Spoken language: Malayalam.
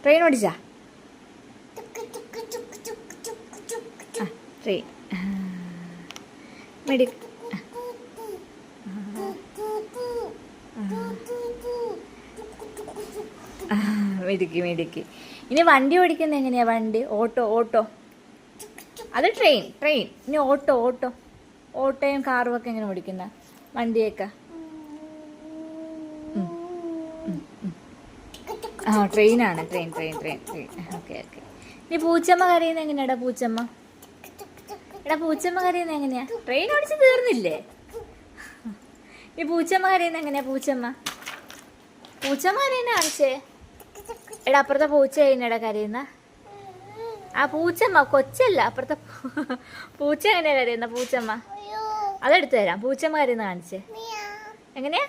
ട്രെയിൻ ഓടിച്ചാ? ട്രെയിൻ മിടുക്കി മിടുക്കി. ഇനി വണ്ടി ഓടിക്കുന്നത് എങ്ങനെയാ? വണ്ടി ഓട്ടോ ഓട്ടോ, അത് ട്രെയിൻ ട്രെയിൻ. ഇനി ഓട്ടോ ഓട്ടോ, ഓട്ടോയും കാറും ഒക്കെ എങ്ങനെ ഓടിക്കുന്ന? വണ്ടിയൊക്കെ ട്രെയിനാണ്. Train train train train. Okay okay. ഇനി പൂച്ചമ്മ കരയുന്നത് എങ്ങനെയാടാ? പൂച്ചമ്മ പൂച്ചമ്മ കരയുന്നത് എങ്ങനെയാ? ട്രെയിൻ ഓടിച്ച് തീർന്നില്ലേ? ഈ പൂച്ചമ്മ കരയുന്നത് എങ്ങനെയാ? പൂച്ചമ്മ കരയുന്ന കാണിച്ചേ. അപ്പുറത്തെ പൂച്ച കഴിഞ്ഞടാ കരയുന്ന. ആ പൂച്ചമ്മ കൊച്ചല്ല, അപ്പുറത്തെ പൂച്ച എങ്ങനെയാ കരയുന്ന? പൂച്ചമ്മ അതെടുത്തു തരാം. പൂച്ചമ്മ കരയുന്ന കാണിച്ചേ. എങ്ങനെയാ?